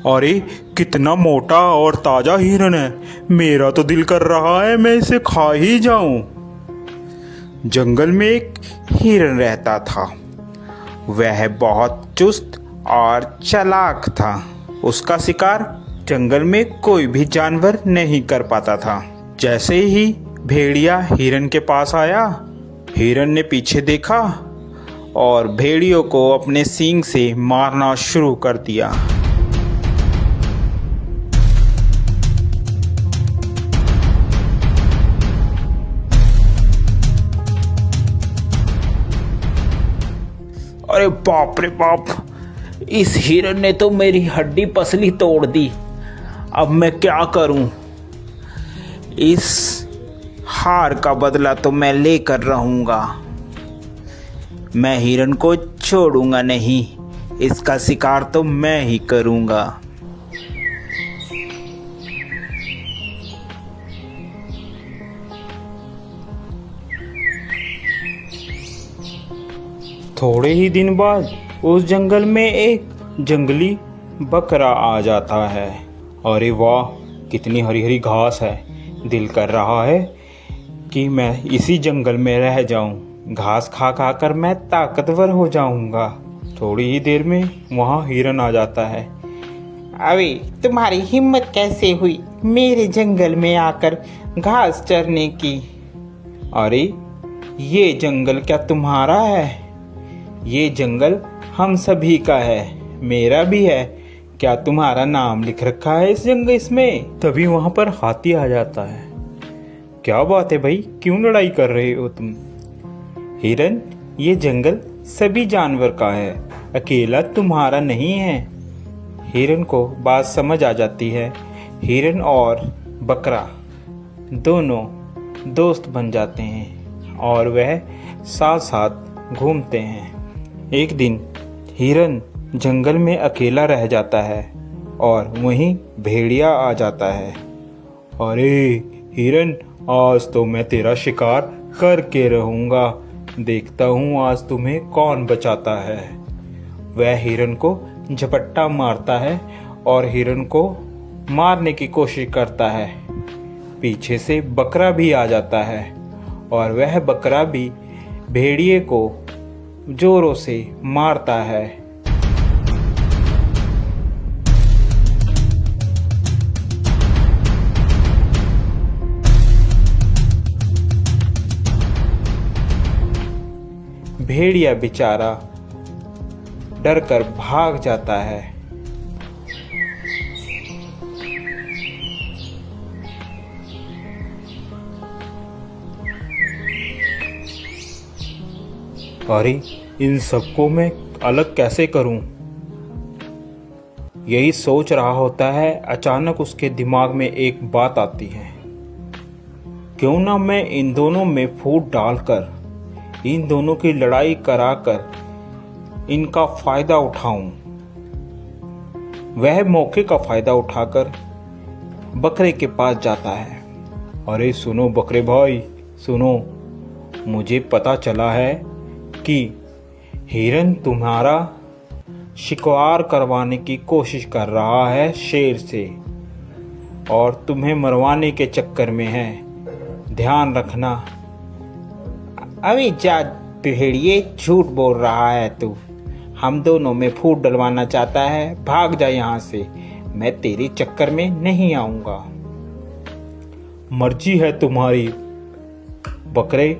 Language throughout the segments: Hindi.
अरे कितना मोटा और ताजा हिरन है। मेरा तो दिल कर रहा है मैं इसे खा ही जाऊं। जंगल में एक हिरन रहता था। वह बहुत चुस्त और चालाक था। उसका शिकार जंगल में कोई भी जानवर नहीं कर पाता था। जैसे ही भेड़िया हिरन के पास आया, हिरन ने पीछे देखा और भेड़ियों को अपने सींग से मारना शुरू कर दिया। अरे बाप रे बाप, इस हिरन ने तो मेरी हड्डी पसली तोड़ दी। अब मैं क्या करूं? इस हार का बदला तो मैं लेकर रहूंगा। मैं हिरन को छोड़ूंगा नहीं। इसका शिकार तो मैं ही करूंगा। थोड़े ही दिन बाद उस जंगल में एक जंगली बकरा आ जाता है। अरे वाह, कितनी हरी हरी घास है। दिल कर रहा है कि मैं इसी जंगल में रह जाऊं। घास खा खा कर मैं ताकतवर हो जाऊंगा। थोड़ी ही देर में वहाँ हिरन आ जाता है। अरे तुम्हारी हिम्मत कैसे हुई मेरे जंगल में आकर घास चरने की? अरे ये जंगल क्या तुम्हारा है? ये जंगल हम सभी का है, मेरा भी है। क्या तुम्हारा नाम लिख रखा है इस जंगल इसमें? तभी वहां पर हाथी आ जाता है। क्या बात है भाई, क्यों लड़ाई कर रहे हो तुम? हिरन, ये जंगल सभी जानवर का है, अकेला तुम्हारा नहीं है। हिरन को बात समझ आ जाती है। हिरन और बकरा दोनों दोस्त बन जाते हैं और वह साथ साथ घूमते हैं। एक दिन हिरन जंगल में अकेला रह जाता है और वहीं भेड़िया आ जाता है। अरे हिरन, आज तो मैं तेरा शिकार करके रहूंगा। देखता हूँ आज तुम्हें कौन बचाता है। वह हिरन को झपट्टा मारता है और हिरन को मारने की कोशिश करता है। पीछे से बकरा भी आ जाता है और वह बकरा भी भेड़िए को जोरों से मारता है। भेड़िया बेचारा डरकर भाग जाता है। अरे इन सबको मैं अलग कैसे करूं? यही सोच रहा होता है, अचानक उसके दिमाग में एक बात आती है। क्यों ना मैं इन दोनों में फूट डालकर इन दोनों की लड़ाई कराकर इनका फायदा उठाऊं। वह मौके का फायदा उठाकर बकरे के पास जाता है। अरे सुनो बकरे भाई, सुनो, मुझे पता चला है कि हिरन तुम्हारा शिकार करवाने की कोशिश कर रहा है शेर से और तुम्हें मरवाने के चक्कर में है। ध्यान रखना। अभी जा भेड़िए, झूठ बोल रहा है तू। हम दोनों में फूट डलवाना चाहता है? भाग जा यहाँ से, मैं तेरे चक्कर में नहीं आऊंगा। मर्जी है तुम्हारी बकरे,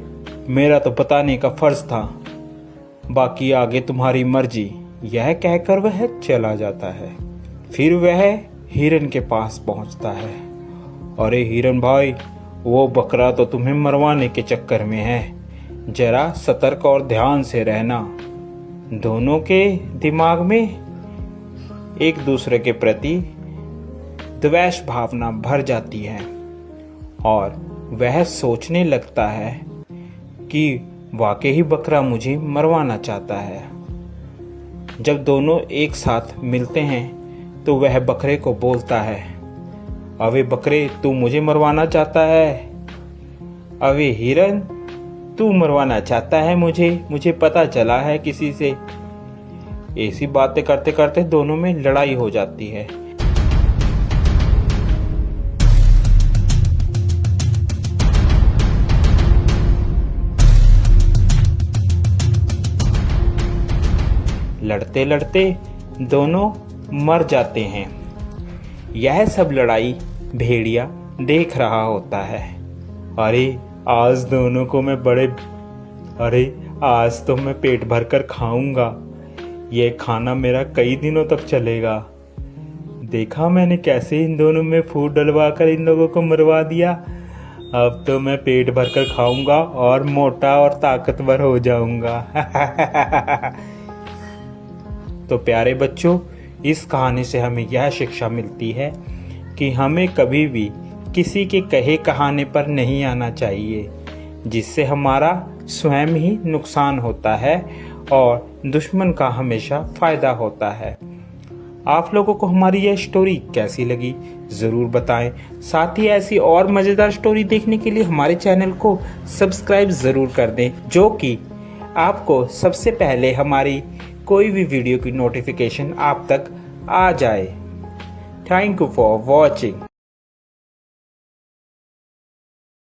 मेरा तो बताने का फर्ज था, बाकी आगे तुम्हारी मर्जी। यह कहकर वह चला जाता है। फिर वह हिरन के पास पहुंचता है। अरे हिरन भाई, वो बकरा तो तुम्हें मरवाने के चक्कर में है। जरा सतर्क और ध्यान से रहना। दोनों के दिमाग में एक दूसरे के प्रति द्वेष भावना भर जाती है और वह सोचने लगता है कि वाकई ही बकरा मुझे मरवाना चाहता है। जब दोनों एक साथ मिलते हैं तो वह बकरे को बोलता है, अबे बकरे, तू मुझे मरवाना चाहता है? अबे हिरन, तू मरवाना चाहता है मुझे पता चला है किसी से। ऐसी बातें करते करते दोनों में लड़ाई हो जाती है। लड़ते लड़ते दोनों मर जाते हैं। यह सब लड़ाई भेड़िया देख रहा होता है। अरे आज दोनों को मैं आज तो मैं पेट भर कर खाऊंगा। यह खाना मेरा कई दिनों तक चलेगा। देखा मैंने कैसे इन दोनों में फूट डलवा कर इन लोगों को मरवा दिया। अब तो मैं पेट भर कर खाऊंगा और मोटा और ताकतवर हो जाऊंगा। तो प्यारे बच्चों, इस कहानी से हमें यह शिक्षा मिलती है कि हमें कभी भी किसी के कहे कहाने पर नहीं आना चाहिए, जिससे हमारा स्वयं ही नुकसान होता है और दुश्मन का हमेशा फायदा होता है। आप लोगों को हमारी यह स्टोरी कैसी लगी ज़रूर बताएं। साथ ही ऐसी और मज़ेदार स्टोरी देखने के लिए हमारे चैनल को सब्सक्राइब ज़रूर कर दें, जो कि आपको सबसे पहले हमारी कोई भी वीडियो की नोटिफिकेशन आप तक आ जाए। Thank you for watching.